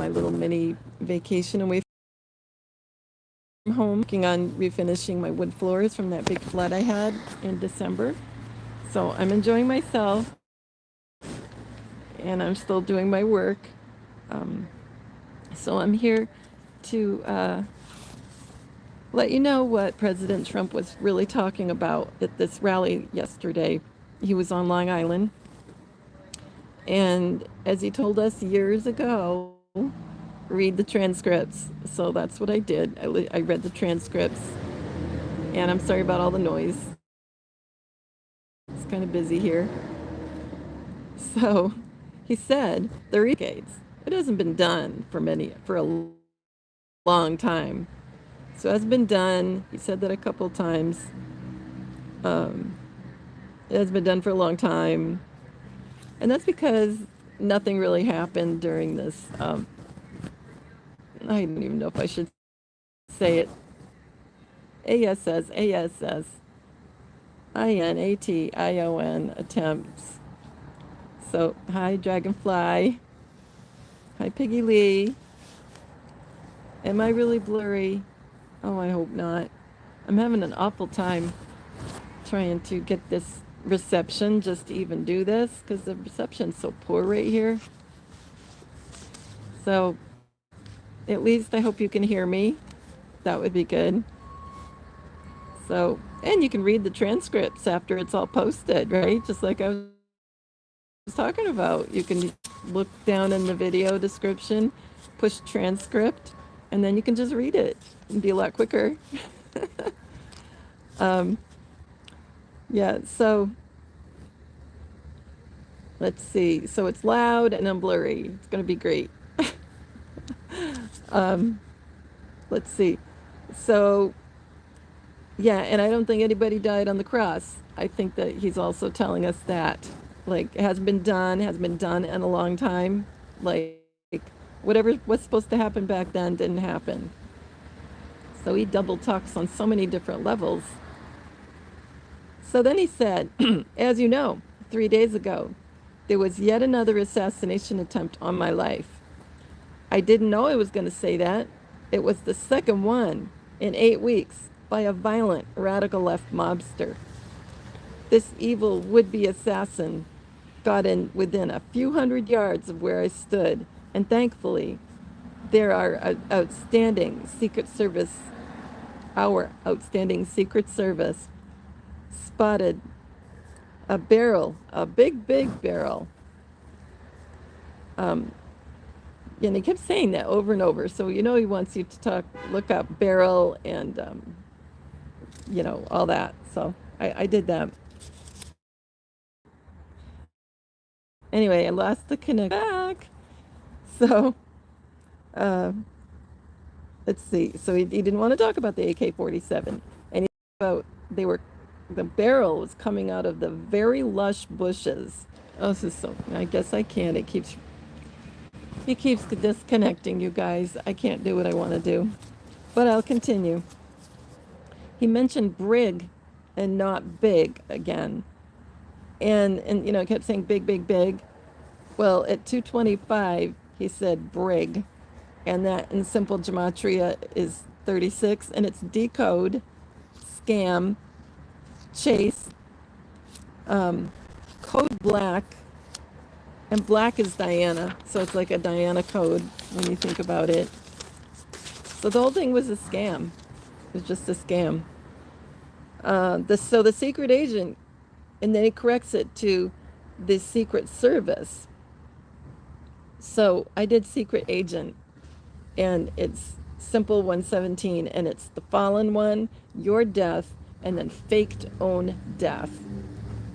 my little mini vacation away from home, working on refinishing my wood floors from that big flood I had in December. So I'm enjoying myself, and I'm still doing my work. Um, so I'm here to let you know what President Trump was really talking about at this rally yesterday. He was on Long Island, and as he told us years ago, read the transcripts. So that's what I did. I read the transcripts, and I'm sorry about all the noise. It's kind of busy here. So he said the decades. It hasn't been done for a long time. So it has been done. He said that a couple times. Um, it has been done for a long time, and that's because nothing really happened during this. I don't even know if I should say it. ASSINATION attempts. So, hi, Dragonfly. Hi, Piggy Lee. Am I really blurry? Oh, I hope not. I'm having an awful time trying to get this reception just to even do this because the reception's so poor right here. So, at least I hope you can hear me. That would be good. So, and you can read the transcripts after it's all posted, right? Just like I was talking about. You can look down in the video description, push transcript, and then you can just read it and be a lot quicker. um, yeah, so let's see. So it's loud and I'm blurry. It's going to be great. um, let's see. So, yeah, and I don't think anybody died on the cross. I think that he's also telling us that. Like, it hasn't been done in a long time. Like, whatever was supposed to happen back then didn't happen. So he double talks on so many different levels. So then he said, as you know, 3 days ago, there was yet another assassination attempt on my life. I didn't know I was going to say that. It was the second one in 8 weeks by a violent radical left mobster. This evil would-be assassin got in within a few hundred yards of where I stood, and thankfully, our outstanding Secret Service spotted a barrel, a big barrel. And he kept saying that over and over. So, he wants you to look up barrel and, all that. So I did that. Anyway, I lost the connection back. So, uh, let's see. So he didn't want to talk about the AK-47. And he about the barrel was coming out of the very lush bushes. Oh, this is so, I guess I can't. It keeps disconnecting, you guys. I can't do what I want to do. But I'll continue. He mentioned brig and not big again. And it kept saying big. Well, at 2:25, he said brig. And that in simple gematria is 36. And it's decode, scam, chase, code black. And black is Diana. So it's like a Diana code when you think about it. So the whole thing was a scam. It was just a scam. So the secret agent, and then he corrects it to the Secret Service. So I did secret agent, and it's simple 117, and it's the fallen one, your death, and then faked own death.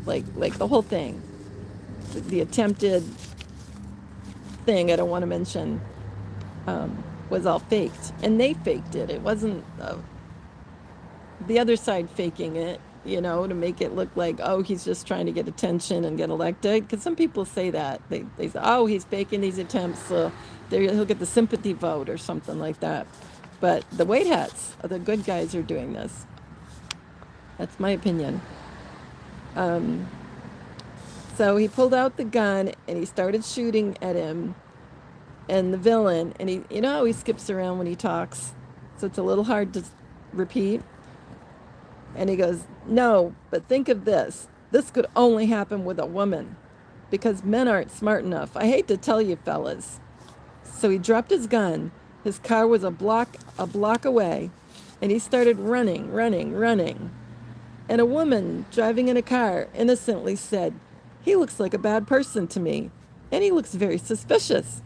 Like the whole thing. The attempted thing I don't want to mention was all faked, and they faked it. It wasn't the other side faking it, to make it look like, oh, he's just trying to get attention and get elected. Because some people say that. They say, oh, he's faking these attempts, so he'll get the sympathy vote or something like that. But the white hats, the good guys, are doing this. That's my opinion. So he pulled out the gun and he started shooting at him. and the villain, and he, you know how he skips around when he talks, so it's a little hard to repeat. And he goes, no, but think of this. This could only happen with a woman because men aren't smart enough. I hate to tell you, fellas. So he dropped his gun. His car was a block away, and he started running, running, running. And a woman driving in a car innocently said, he looks like a bad person to me, and he looks very suspicious.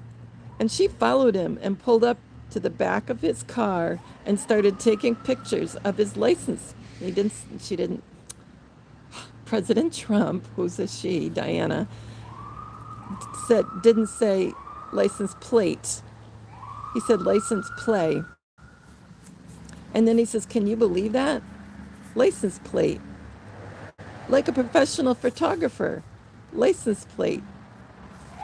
And she followed him and pulled up to the back of his car and started taking pictures of his license. She didn't. President Trump, who's a she, Diana, didn't say license plate. He said license play. And then he says, can you believe that? License plate. Like a professional photographer. License plate.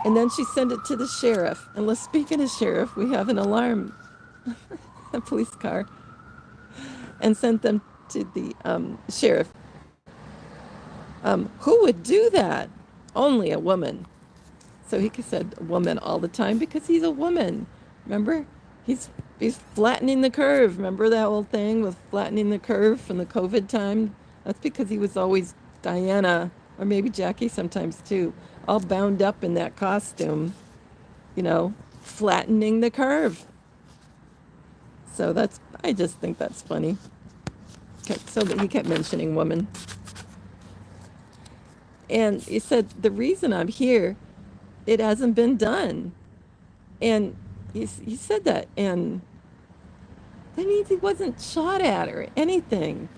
And then she sent it to the sheriff. And let's speaking of sheriff, we have an alarm, a police car, and sent them to the sheriff. Who would do that? Only a woman. So he said woman all the time because he's a woman. Remember? He's flattening the curve. Remember that whole thing with flattening the curve from the COVID time? That's because he was always Diana, or maybe Jackie sometimes too, all bound up in that costume, flattening the curve. So I just think that's funny. So that he kept mentioning woman. And he said, the reason I'm here, it hasn't been done. And he said that. And that means he wasn't shot at or anything.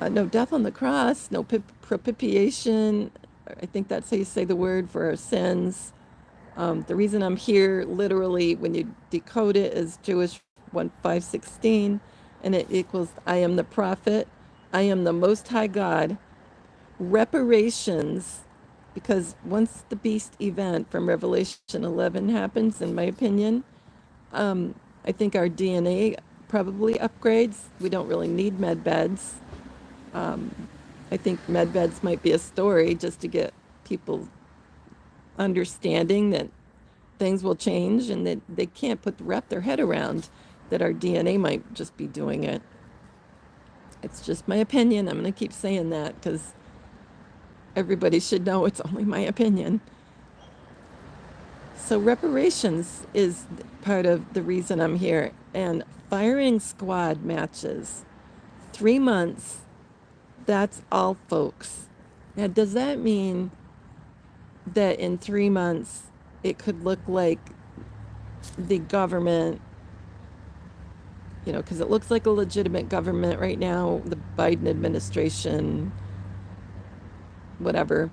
No death on the cross, no propitiation. I think that's how you say the word for our sins. The reason I'm here, literally, when you decode it, is Jewish 1:516, and it equals I am the prophet, I am the Most High God. Reparations, because once the beast event from Revelation 11 happens, in my opinion, I think our DNA probably upgrades. We don't really need med beds. I think med beds might be a story just to get people understanding that things will change and that they can't wrap their head around that our DNA might just be doing it. It's just my opinion. I'm going to keep saying that because everybody should know it's only my opinion. So reparations is part of the reason I'm here. And firing squad matches, 3 months, that's all, folks. Now, does that mean that in 3 months it could look like the government, because it looks like a legitimate government right now, the Biden administration, whatever,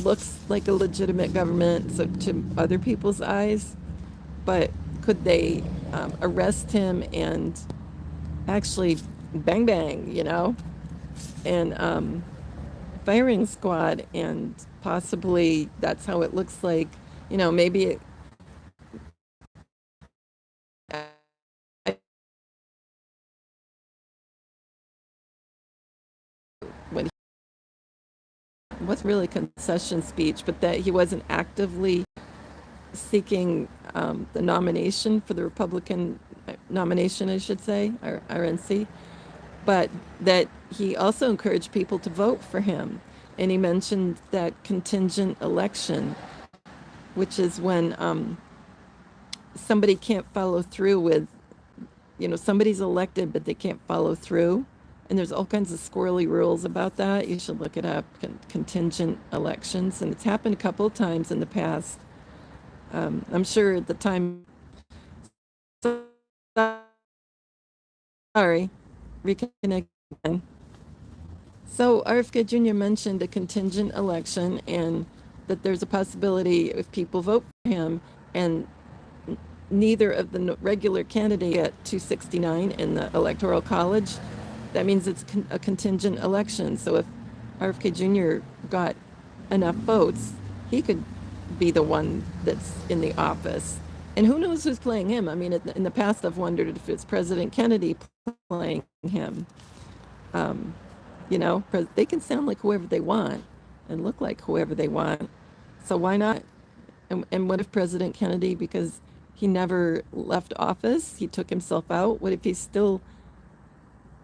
looks like a legitimate government, so to other people's eyes, but could they arrest him and actually bang bang, and firing squad, and possibly that's how it looks like, maybe when he was really concession speech, but that he wasn't actively seeking the nomination for the Republican nomination, I should say, or RNC, but that he also encouraged people to vote for him. And he mentioned that contingent election, which is when somebody can't follow through with, somebody's elected, but they can't follow through. And there's all kinds of squirrely rules about that. You should look it up, contingent elections. And it's happened a couple of times in the past. I'm sure at the time, sorry, reconnect again. So RFK Jr. mentioned a contingent election and that there's a possibility if people vote for him and neither of the regular candidate at 269 in the Electoral College, that means it's a contingent election. So if RFK Jr. got enough votes, he could be the one that's in the office. And who knows who's playing him? I mean, in the past, I've wondered if it's President Kennedy playing him. They can sound like whoever they want and look like whoever they want. So why not And what if President Kennedy, because he never left office, he took himself out? What if he's still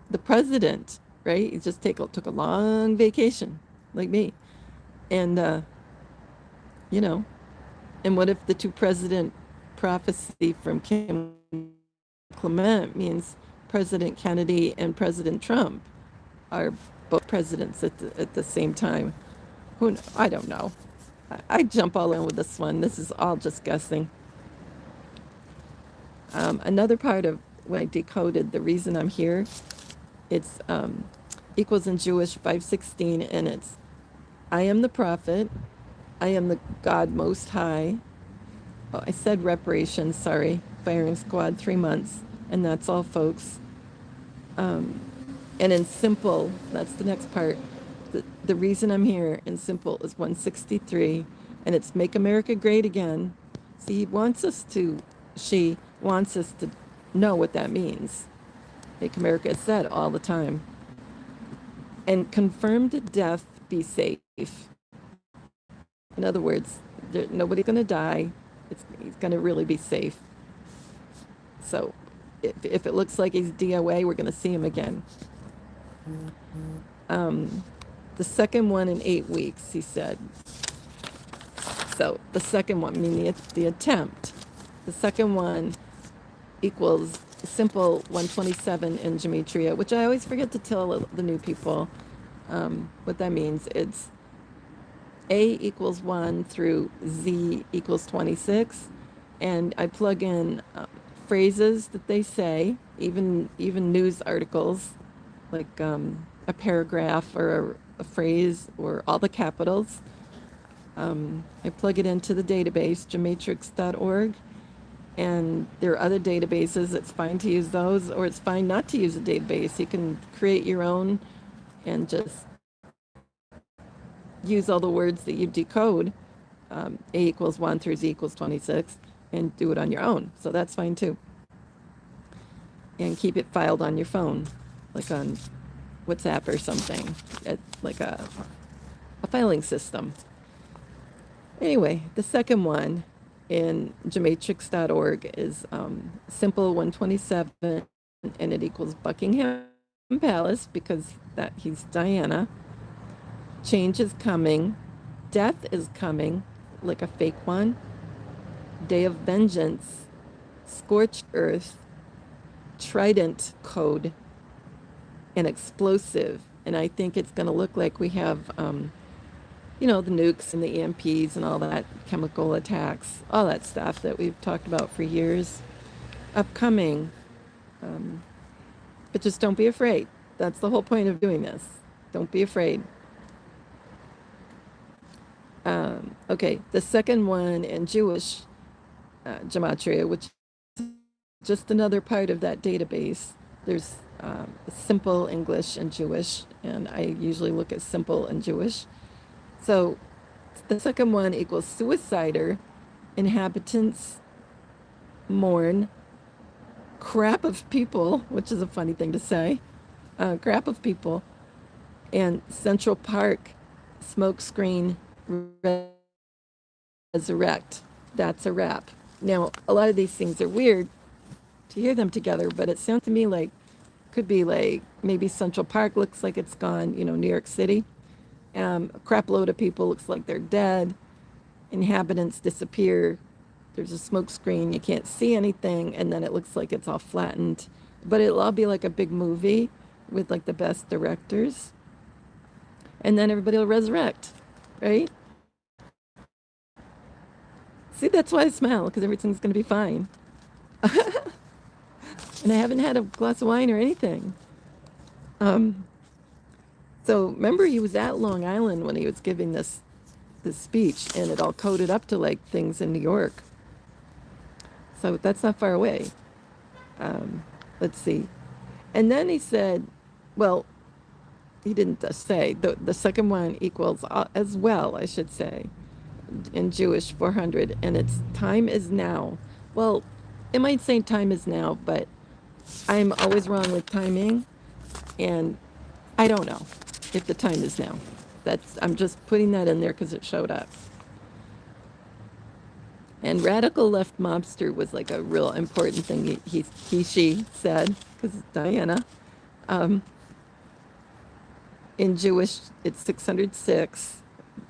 the president, right? He just took a long vacation, like me. And, you know, and what if the two president prophecy from Kim Clement means President Kennedy and President Trump are both presidents at the same time? I don't know. I jump all in with this one. This is all just guessing. Another part of when I decoded the reason I'm here, it's equals in Jewish 516, and it's I am the prophet, I am the God Most High. Oh, I said reparations, sorry. Firing squad, 3 months, and that's all, folks. And in simple, that's the next part. The reason I'm here in simple is 163, and it's Make America Great Again. See, she wants us to know what that means. Make America said all the time. And confirmed death, be safe. In other words, nobody's going to die. He's going to really be safe. So if it looks like he's DOA, we're going to see him again. The second one in 8 weeks, he said. So the second one, meaning the attempt. The second one equals simple 127 in Gematria, which I always forget to tell the new people what that means. It's A equals 1 through Z equals 26. And I plug in phrases that they say, even news articles, like a paragraph or a phrase or all the capitals. I plug it into the database, gematrix.org. And there are other databases. It's fine to use those, or it's fine not to use a database. You can create your own and just use all the words that you decode, A equals 1 through Z equals 26, and do it on your own. So that's fine too. And keep it filed on your phone, like on WhatsApp or something, like a filing system. Anyway, the second one in gematrix.org is simple 127, and it equals Buckingham Palace, because he's Diana. Change is coming. Death is coming, like a fake one. Day of vengeance. Scorched earth. Trident code. And explosive. And I think it's going to look like we have the nukes and the EMPs and all that, chemical attacks, all that stuff that we've talked about for years, upcoming. But just don't be afraid. That's the whole point of doing this. Don't be afraid. Okay, the second one in Jewish Gematria, which is just another part of that database. There's simple English and Jewish, and I usually look at simple and Jewish. So the second one equals suicider, inhabitants mourn, crap of people, which is a funny thing to say, crap of people, and Central Park, smoke screen, resurrect. That's a wrap. Now, a lot of these things are weird to hear them together, but it sounds to me like, could be like, maybe Central Park looks like it's gone, New York City. A crap load of people looks like they're dead. Inhabitants disappear. There's a smoke screen. You can't see anything. And then it looks like it's all flattened. But it'll all be like a big movie with like the best directors. And then everybody will resurrect, right? See, that's why I smile, because everything's going to be fine. And I haven't had a glass of wine or anything. So remember, he was at Long Island when he was giving this speech, and it all coded up to like things in New York. So that's not far away. Let's see. And then he said, well, he didn't say, the second one equals as well, I should say, in Jewish 400, and it's time is now. Well, it might say time is now, but I'm always wrong with timing, and I don't know if the time is now. I'm just putting that in there because it showed up. And radical left mobster was like a real important thing she said, because it's Diana. Um, in Jewish, it's 606.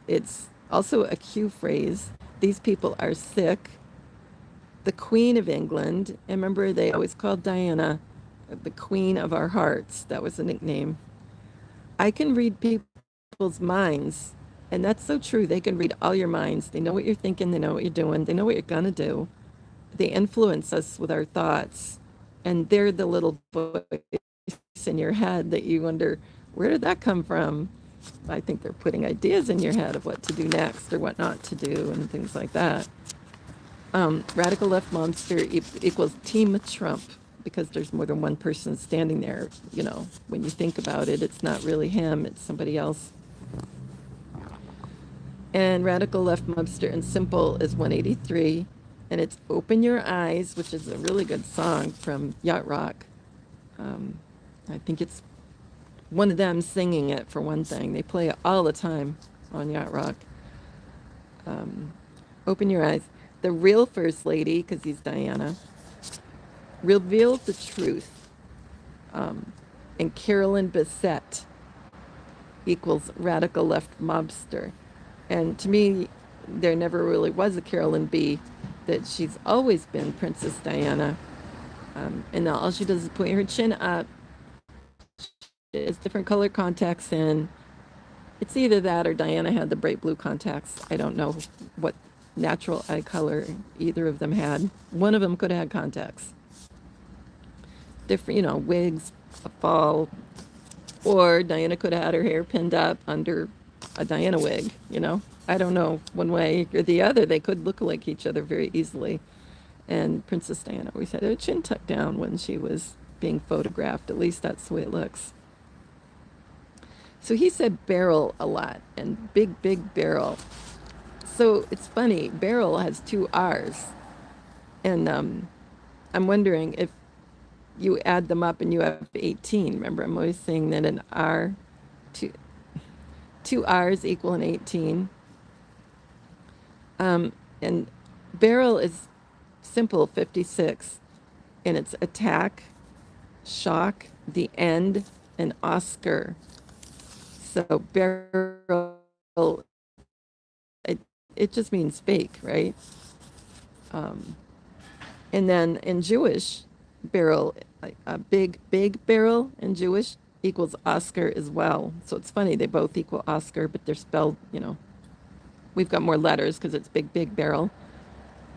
It's also a Q phrase. These people are sick. The Queen of England, and remember they always called Diana the Queen of our hearts. That was a nickname. I can read people's minds, and that's so true. They can read all your minds. They know what you're thinking, they know what you're doing, they know what you're gonna do. They influence us with our thoughts, and they're the little voice in your head that you wonder, where did that come from? I think they're putting ideas in your head of what to do next or what not to do and things like that. Radical left monster equals Team Trump, because there's more than one person standing there. You know, when you think about it, it's not really him, it's somebody else. And radical left mobster and simple is 183. And it's Open Your Eyes, which is a really good song from Yacht Rock. I think it's one of them singing it, for one thing. They play it all the time on Yacht Rock. Open Your Eyes. The real First Lady, because he's Diana, revealed the truth. And Carolyn Bessette equals radical left mobster. And to me, there never really was a Carolyn B. That she's always been Princess Diana. And now all she does is put her chin up. She has different color contacts in. It's either that or Diana had the bright blue contacts. I don't know what natural eye color either of them had. One of them could have had contacts. Different, you know, wigs, a fall, or Diana could have had her hair pinned up under a Diana wig, you know. I don't know, one way or the other. They could look like each other very easily. And Princess Diana always had her chin tucked down when she was being photographed. At least that's the way it looks. So he said barrel a lot, and big barrel. So it's funny, barrel has two R's. And I'm wondering if you add them up and you have 18. Remember, I'm always saying that an R, two R's equal an 18. And barrel is simple, 56. And it's attack, shock, the end, and Oscar. So barrel, it just means fake, right? And then in Jewish, barrel, a big barrel in Jewish equals Oscar as well. So it's funny, they both equal Oscar, but they're spelled, you know, we've got more letters because it's big barrel.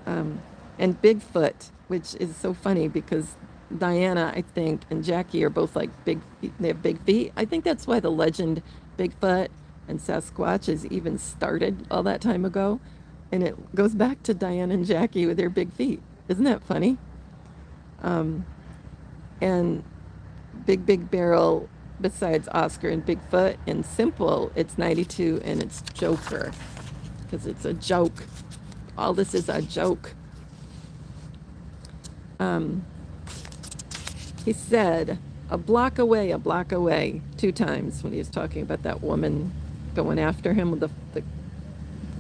And Bigfoot, which is so funny because Diana, I think, and Jackie are both like big feet. They have big feet. I think that's why the legend Bigfoot and Sasquatch is even started all that time ago. And it goes back to Diana and Jackie with their big feet. Isn't that funny? And big barrel, besides Oscar and Bigfoot, and simple, it's 92 and it's Joker, because it's a joke. All this is a joke. He said, a block away, 2 times when he was talking about that woman going after him with the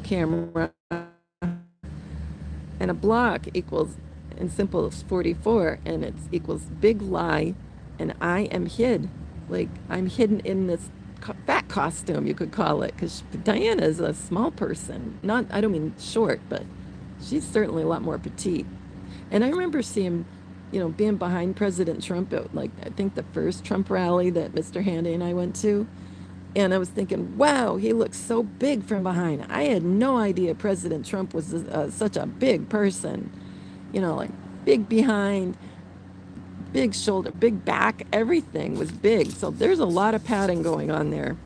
camera. And a block equals, in simple, it's 44, and it equals big lie, and I am hid. Like, I'm hidden in this fat costume, you could call it, because Diana is a small person. Not, I don't mean short, but she's certainly a lot more petite. And I remember seeing, you know, being behind President Trump at, like, I think the first Trump rally that Mr. Handy and I went to. And I was thinking, wow, he looks so big from behind. I had no idea President Trump was such a big person. You know, like big behind, big shoulder, big back, everything was big. So there's a lot of padding going on there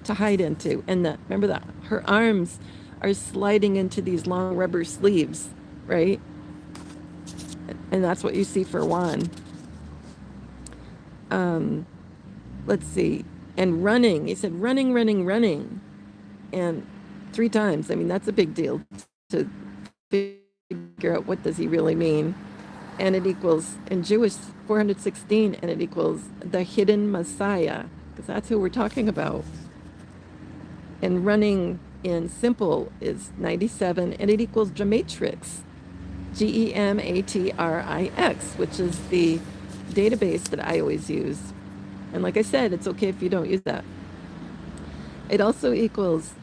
to hide into. And remember that her arms are sliding into these long rubber sleeves, right? And that's what you see for one. Let's see. And running, he said running. And 3 times. I mean, that's a big deal to figure out what does he really mean. And it equals, in Jewish, 416, and it equals the hidden Messiah, because that's who we're talking about. And running in simple is 97, and it equals Gematrix, Gematrix, which is the database that I always use. And like I said, it's okay if you don't use that. It also equals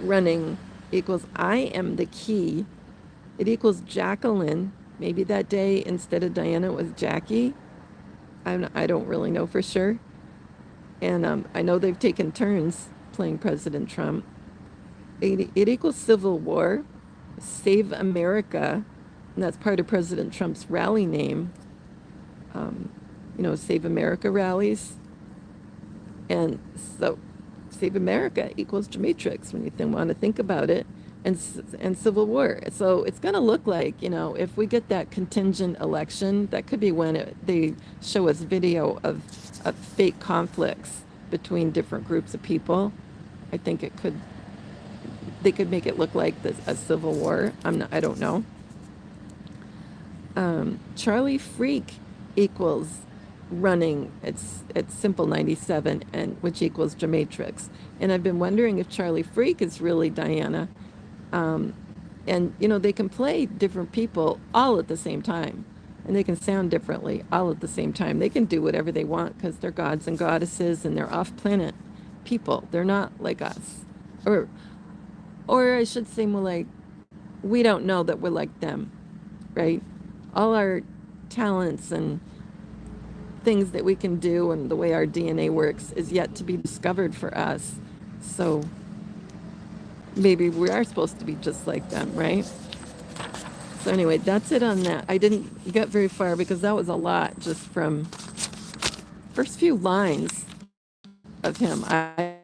running, equals I am the key. It equals Jacqueline. Maybe that day instead of Diana it was Jackie. I don't really know for sure. And I know they've taken turns playing President Trump. It equals Civil War, Save America, and that's part of President Trump's rally name. Save America rallies. And so Save America equals Gematrix when you want to think about it, and Civil War. So it's going to look like, if we get that contingent election, that could be when they show us video of fake conflicts between different groups of people. I think they could make it look like a civil war. I don't know. Charlie Freak equals running. It's simple 97, and which equals Gematrix. And I've been wondering if Charlie Freak is really Diana. And they can play different people all at the same time, and they can sound differently all at the same time. They can do whatever they want because they're gods and goddesses, and they're off-planet people. They're not like us, or I should say more like, we don't know that we're like them, right? All our talents and things that we can do and the way our DNA works is yet to be discovered for us. So maybe we are supposed to be just like them, right? So anyway, that's it on that. I didn't get very far because that was a lot just from first few lines of him. I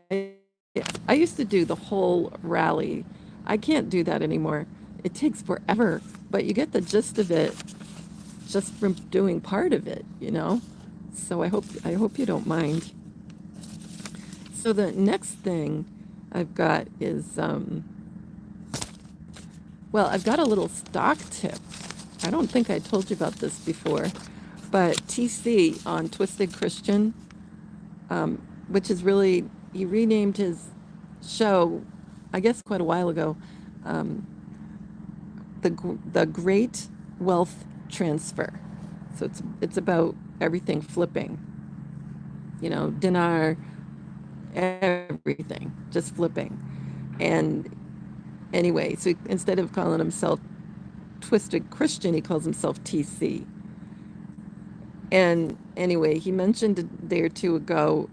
used to do the whole rally. I can't do that anymore. It takes forever, but you get the gist of it just from doing part of it, So I hope you don't mind. So the next thing I've got is I've got a little stock tip. I don't think I told you about this before, but TC on Twisted Christian, which is really, he renamed his show, I guess quite a while ago, the Great Wealth Transfer. So it's about everything flipping, dinar, everything, just flipping. And anyway, so instead of calling himself Twisted Christian, he calls himself TC. And anyway, he mentioned a day or two ago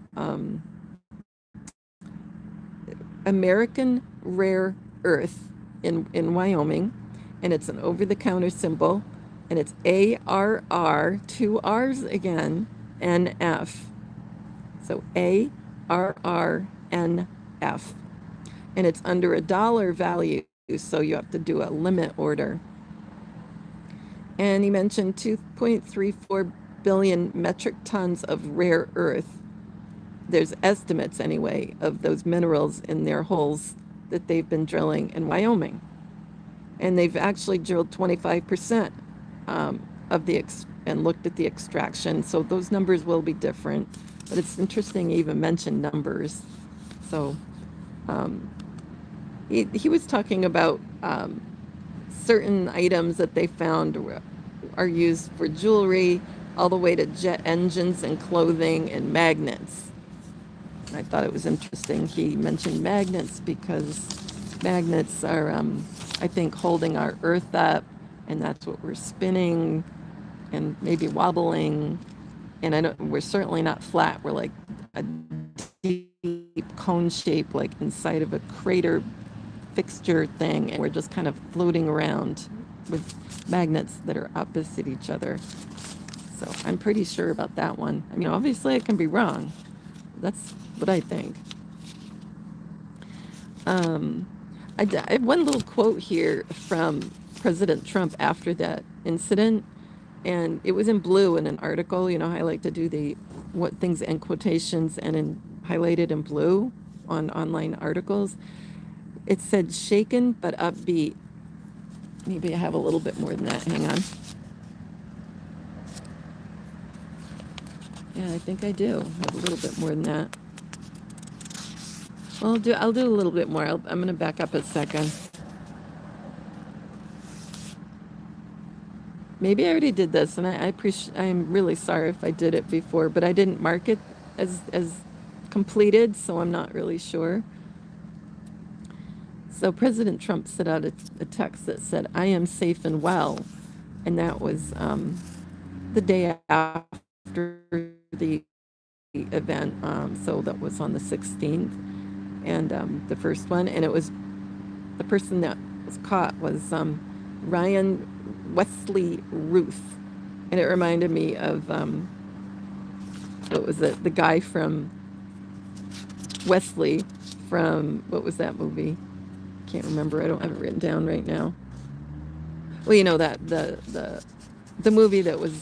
American rare earth in Wyoming, and it's an over-the-counter symbol, and it's ARR, 2 R's again, NF. So ARRNF. And it's under $1 value, so you have to do a limit order. And he mentioned 2.34 billion metric tons of rare earth. There's estimates, anyway, of those minerals in their holes that they've been drilling in Wyoming. And they've actually drilled 25% of and looked at the extraction. So those numbers will be different. But it's interesting he even mentioned numbers. So he was talking about certain items that they found are used for jewelry, all the way to jet engines and clothing and magnets. I thought it was interesting he mentioned magnets because magnets are, I think, holding our earth up, and that's what we're spinning and maybe wobbling. And we're certainly not flat. We're like a deep cone shape, like inside of a crater fixture thing, and we're just kind of floating around with magnets that are opposite each other. So I'm pretty sure about that one. I mean, obviously I can be wrong. That's what I think. I have one little quote here from President Trump after that incident, and it was in blue in an article. I like to do what things in quotations and highlighted in blue on online articles. It said, shaken but upbeat. Maybe I have a little bit more than that. Hang on. Yeah, I think I do have a little bit more than that. Well, I'll do a little bit more. I'm going to back up a second. Maybe I already did this, and I appreciate. I'm really sorry if I did it before, but I didn't mark it as completed, so I'm not really sure. So President Trump sent out a text that said, "I am safe and well," and that was the day after the event. So that was on the 16th, and the first one, and it was the person that was caught was Ryan Routh, and it reminded me of what was it? The guy from Wesley from what was that movie? Can't remember. I don't have it written down right now. Well, you know that the movie that was.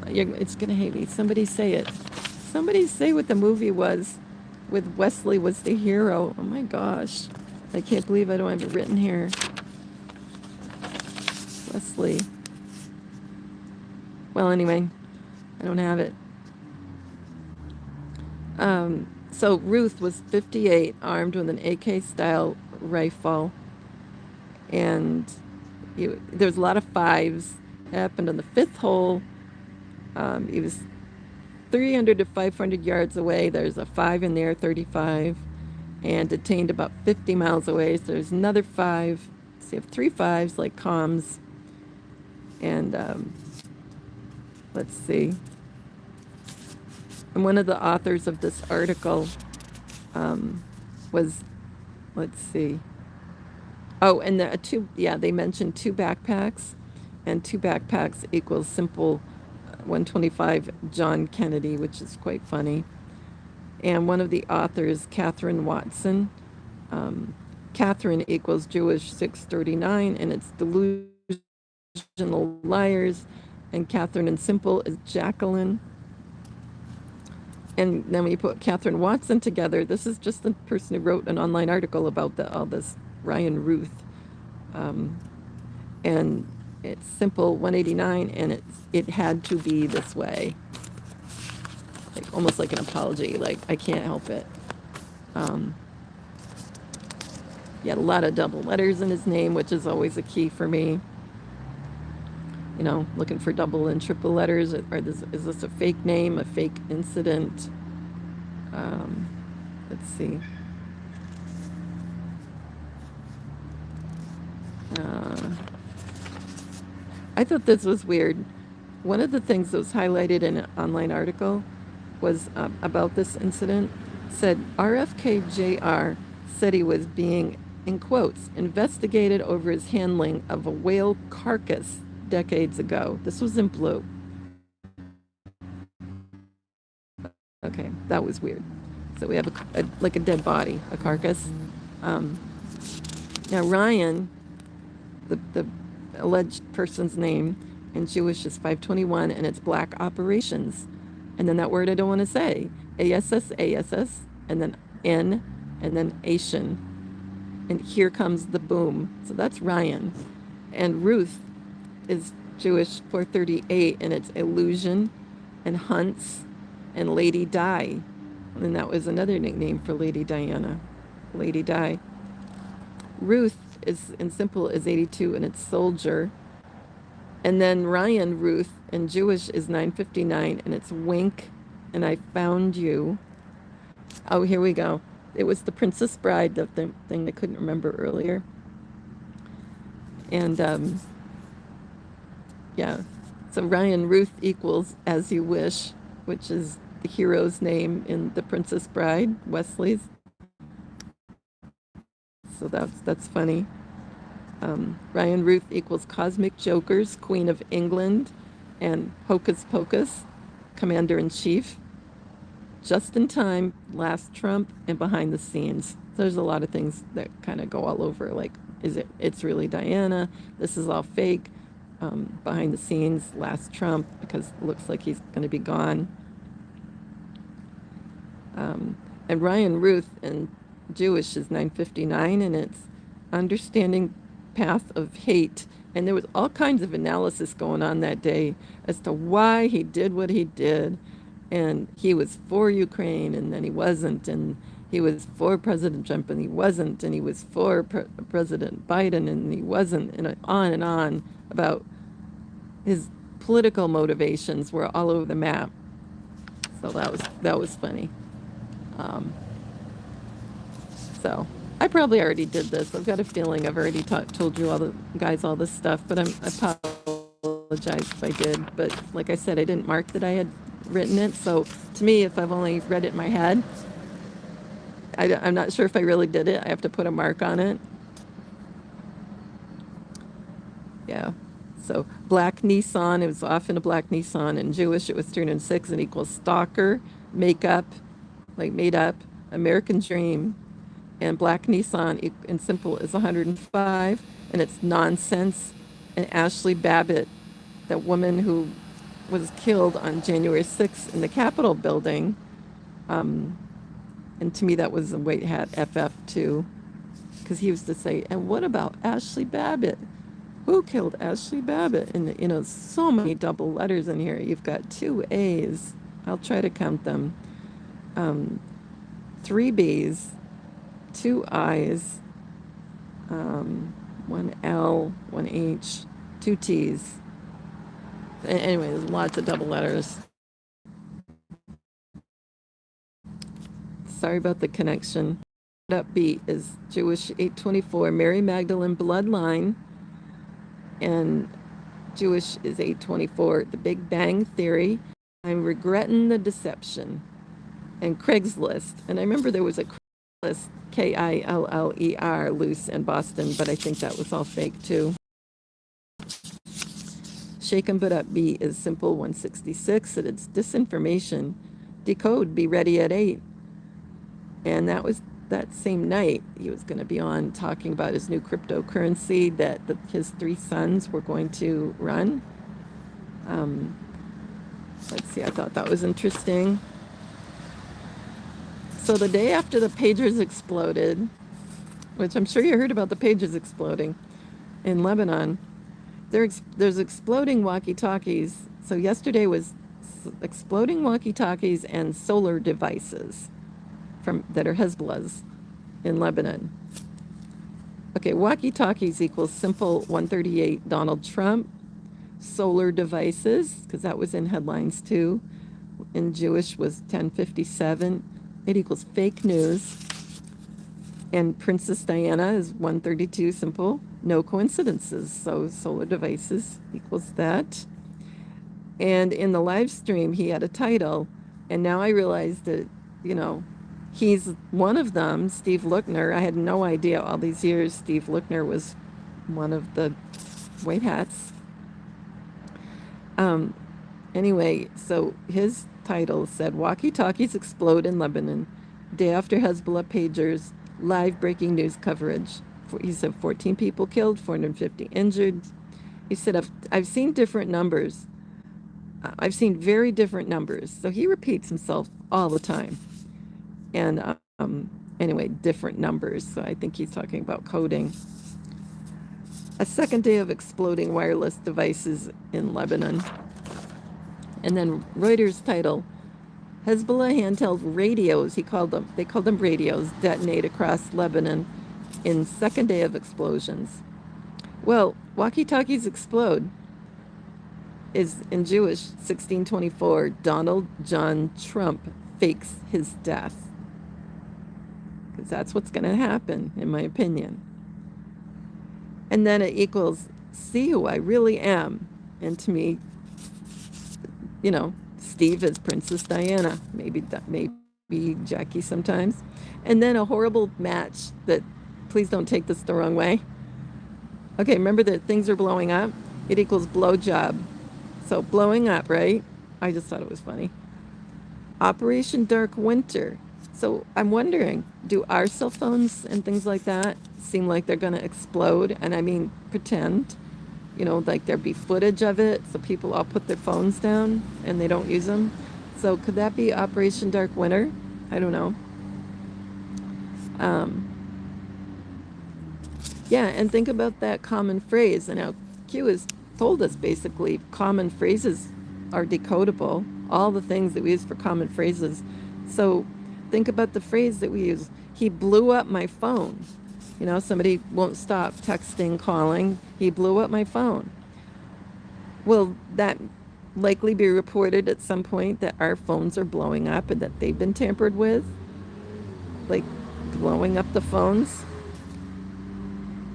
It's gonna hate me. Somebody say it. Somebody say what the movie was with Wesley was the hero. Oh my gosh. I can't believe I don't have it written here. Wesley. Well, anyway, I don't have it. So Ruth was 58, armed with an AK-style rifle, and there's a lot of fives. It happened on the fifth hole. He was 300 to 500 yards away. There's a 5 in there, 35, and detained about 50 miles away. So there's another 5. So you have 3 5s like comms. And let's see. And one of the authors of this article was, let's see. Oh, and they mentioned 2 backpacks, and 2 backpacks equals simple 125 John Kennedy, which is quite funny. And one of the authors, Catherine Watson, Catherine equals Jewish 639, and it's delusional liars, and Catherine and simple is Jacqueline. And then when you put Catherine Watson together, this is just the person who wrote an online article about all this Ryan Routh. And it's simple 189, and it had to be this way. Like almost like an apology, like I can't help it. He had a lot of double letters in his name, which is always a key for me. You know, looking for double and triple letters. Is this a fake name, a fake incident? Let's see. I thought this was weird. One of the things that was highlighted in an online article was about this incident. Said RFK Jr. said he was being, in quotes, investigated over his handling of a whale carcass decades ago. This was in blue. Okay, that was weird. So we have like a dead body, a carcass. Now Ryan, the alleged person's name in Jewish is 521, and it's black operations. And then that word I don't want to say, ASS, and then N, and then Asian. And here comes the boom. So that's Ryan. And Ruth is Jewish 438, and it's illusion and hunts and Lady Di. And that was another nickname for Lady Diana, Lady Di. Ruth is in simple is 82, and it's soldier. And then Ryan Routh in Jewish is 959, and it's wink, and I found you. Oh, here we go. It was the Princess Bride, the thing I couldn't remember earlier. And yeah, so Ryan Routh equals As You Wish, which is the hero's name in The Princess Bride, Wesley's. So that's funny. Ryan Routh equals Cosmic Jokers, Queen of England, and Hocus Pocus, Commander-in-Chief. Just in time, Last Trump, and Behind the Scenes. There's a lot of things that kind of go all over, like, it's really Diana, this is all fake, behind the scenes, Last Trump, because it looks like he's going to be gone. And Ryan Routh in Jewish is 959, and it's Understanding Path of Hate. And there was all kinds of analysis going on that day as to why he did what he did. And he was for Ukraine, and then he wasn't. And he was for President Trump and he wasn't, and he was for President Biden and he wasn't, and on about his political motivations were all over the map. So that was funny. Um, so I probably already did this. I've got a feeling I've already told you all the guys all this stuff, but I apologize if I did. But like I said, I didn't mark that I had written it. So to me, if I've only read it in my head, I'm not sure if I really did it. I have to put a mark on it. Yeah. So black Nissan, it was off in a black Nissan. In Jewish, it was 306 and equals stalker, makeup, like made up, American dream. And black Nissan in simple is 105, and it's nonsense. And Ashley Babbitt, that woman who was killed on January 6th in the Capitol building, and to me that was a white hat FF too, because he used to say, and what about Ashley Babbitt? Who killed Ashley Babbitt? And you know, so many double letters in here. You've got 2 A's. I'll try to count them. 3 B's, 2 I's, 1 L, 1 H, 2 T's. Anyway, there's lots of double letters. Sorry about the connection. Upbeat is Jewish 824, Mary Magdalene bloodline, and Jewish is 824, The Big Bang Theory, I'm Regretting the Deception, and Craigslist. And I remember there was a Craigslist, Killer, loose in Boston, but I think that was all fake too. Shaken but Upbeat is Simple 166, and it's disinformation. Decode, be ready at 8. And that was that same night he was going to be on talking about his new cryptocurrency that his 3 sons were going to run. Let's see, I thought that was interesting. So the day after the pagers exploded, which I'm sure you heard about the pagers exploding in Lebanon, there's exploding walkie-talkies. So yesterday was exploding walkie-talkies and solar devices that are Hezbollah's in Lebanon. Okay, walkie-talkies equals simple 138 Donald Trump. Solar devices, because that was in headlines too. In Jewish was 1057. It equals fake news. And Princess Diana is 132 simple. No coincidences. So solar devices equals that. And in the live stream, he had a title. And now I realize that, you know, he's one of them, Steve Lookner. I had no idea all these years Steve Lookner was one of the white hats. Anyway, so his title said, walkie-talkies explode in Lebanon. Day after Hezbollah pagers, live breaking news coverage. He said 14 people killed, 450 injured. He said, I've seen different numbers. I've seen very different numbers. So he repeats himself all the time. And anyway, different numbers. So I think he's talking about coding. A second day of exploding wireless devices in Lebanon. And then Reuters title, Hezbollah handheld radios, they called them radios, detonate across Lebanon in second day of explosions. Well, walkie-talkies explode is in Jewish 1624, Donald John Trump fakes his death. Because that's what's going to happen, in my opinion. And then it equals, see who I really am. And to me, you know, Steve is Princess Diana, maybe Jackie sometimes. And then a horrible match that, please don't take this the wrong way. Okay, remember that things are blowing up? It equals blowjob. So blowing up, right? I just thought it was funny. Operation Dark Winter. So I'm wondering, do our cell phones and things like that seem like they're going to explode? And I mean, pretend, you know, like there'd be footage of it, so people all put their phones down and they don't use them. So could that be Operation Dark Winter? I don't know. Yeah, and think about that common phrase. And now Q has told us basically common phrases are decodable, all the things that we use for common phrases. So think about the phrase that we use. He blew up my phone. You know, somebody won't stop texting, calling. He blew up my phone. Will that likely be reported at some point that our phones are blowing up and that they've been tampered with? Like blowing up the phones?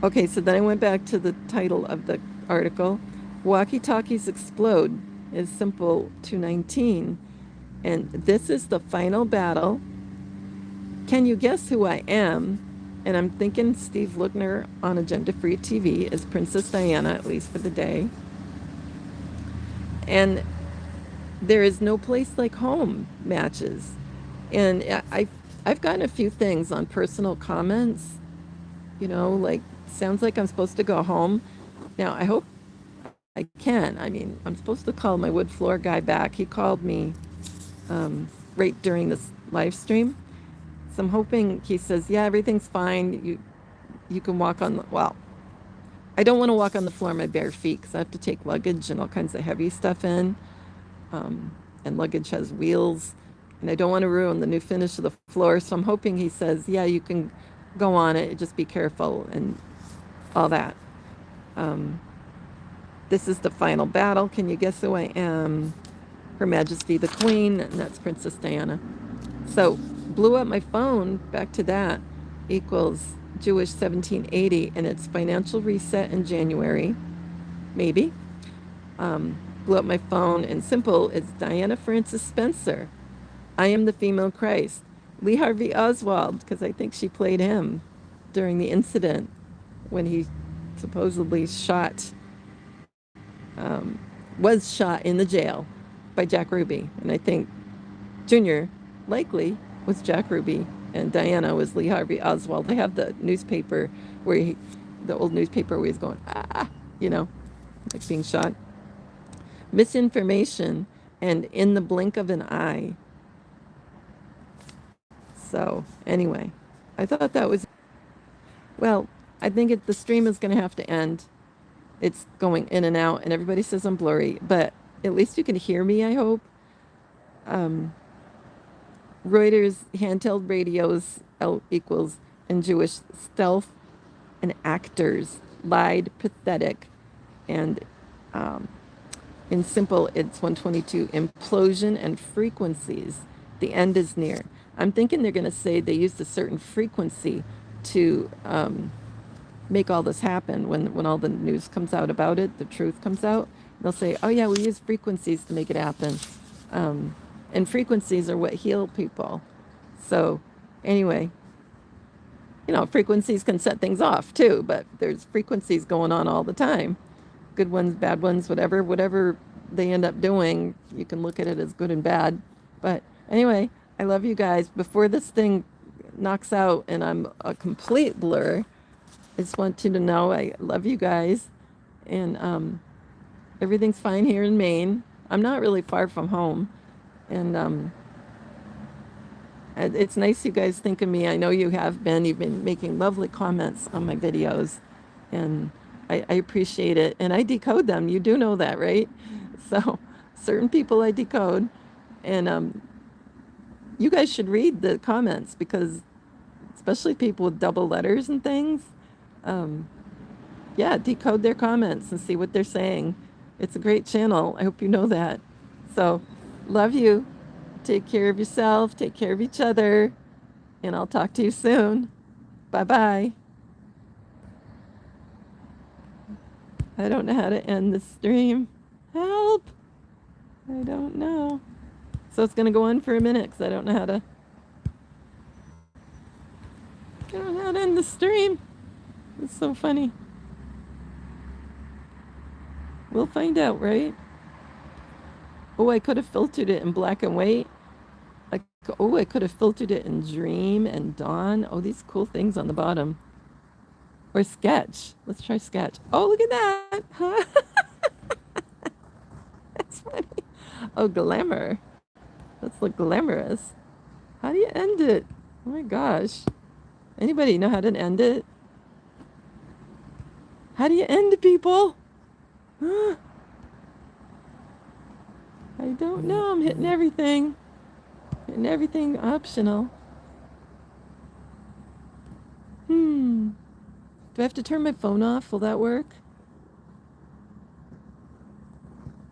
Okay, so then I went back to the title of the article. Walkie-talkies explode is simple 219. And this is the final battle. Can you guess who I am? And I'm thinking Steve Lookner on Agenda Free TV as Princess Diana, at least for the day. And there is no place like home matches. And I've gotten a few things on personal comments, you know, like, sounds like I'm supposed to go home. Now, I hope I can. I mean, I'm supposed to call my wood floor guy back. He called me right during this live stream. So I'm hoping he says, yeah, everything's fine. You can walk on the, well, I don't want to walk on the floor in my bare feet because I have to take luggage and all kinds of heavy stuff in. And luggage has wheels. And I don't want to ruin the new finish of the floor. So I'm hoping he says, yeah, you can go on it. Just be careful and all that. This is the final battle. Can you guess who I am? Her Majesty the Queen, and that's Princess Diana. So blew up my phone, back to that, equals Jewish 1780, and it's financial reset in January, maybe. Blew up my phone, and simple, it's Diana Frances Spencer. I am the female Christ. Lee Harvey Oswald, because I think she played him during the incident when he supposedly was shot in the jail by Jack Ruby. And I think Junior likely was Jack Ruby and Diana was Lee Harvey Oswald. They have the newspaper the old newspaper where he's going, you know, like being shot. Misinformation and in the blink of an eye. So anyway, I thought that was, well, I think the stream is going to have to end. It's going in and out, and everybody says I'm blurry, but at least you can hear me, I hope. Reuters handheld radios equals in Jewish stealth and actors lied, pathetic, and in simple, it's 122 implosion and frequencies. The end is near. I'm thinking they're going to say they used a certain frequency to make all this happen when all the news comes out about it, the truth comes out. They'll say, oh yeah, we use frequencies to make it happen. And frequencies are what heal people. So anyway, you know, frequencies can set things off too, but there's frequencies going on all the time. Good ones, bad ones, whatever they end up doing, you can look at it as good and bad. But anyway, I love you guys. Before this thing knocks out and I'm a complete blur, I just want you to know I love you guys. And everything's fine here in Maine. I'm not really far from home. And it's nice you guys think of me. I know you have been. You've been making lovely comments on my videos. And I appreciate it. And I decode them. You do know that, right? So certain people I decode. And you guys should read the comments because especially people with double letters and things. Yeah, decode their comments and see what they're saying. It's a great channel. I hope you know that. So, love you. Take care of yourself. Take care of each other. And I'll talk to you soon. Bye-bye. I don't know how to end the stream. Help! I don't know. So it's going to go on for a minute because I don't know how to end the stream. It's so funny. We'll find out, right? Oh, I could have filtered it in black and white. I could have filtered it in Dream and Dawn. Oh, these cool things on the bottom. Or Sketch. Let's try Sketch. Oh, look at that. Huh? That's funny. Oh, Glamour. Let's look glamorous. How do you end it? Oh my gosh. Anybody know how to end it? How do you end it, people? I don't know. I'm hitting everything. Hitting everything optional. Do I have to turn my phone off? Will that work?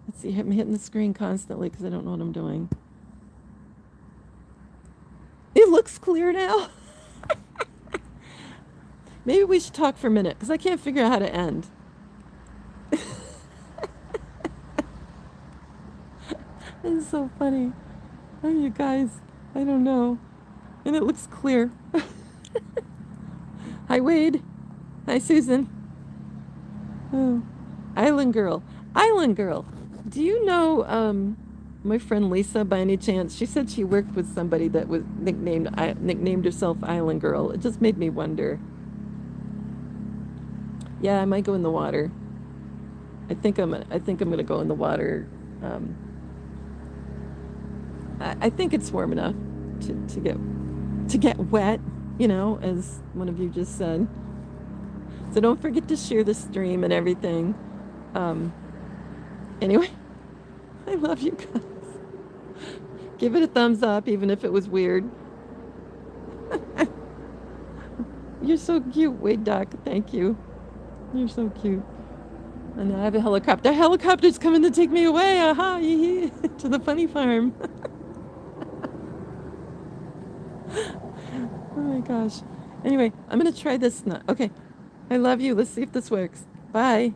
Let's see. I'm hitting the screen constantly because I don't know what I'm doing. It looks clear now. Maybe we should talk for a minute because I can't figure out how to end. It's so funny. Oh, you guys, I don't know. And it looks clear. Hi, Wade. Hi, Susan. Oh, Island Girl. Island Girl. Do you know my friend Lisa by any chance? She said she worked with somebody that was nicknamed herself Island Girl. It just made me wonder. Yeah, I might go in the water. I think I'm gonna go in the water. I think it's warm enough to get wet, you know, as one of you just said. So don't forget to share the stream and everything. Anyway, I love you guys. Give it a thumbs up, even if it was weird. You're so cute, Wade Doc. Thank you. You're so cute. And I have a helicopter. Helicopter's coming to take me away. Aha, to the funny farm. Oh my gosh. Anyway, I'm going to try this now. Okay. I love you. Let's see if this works. Bye.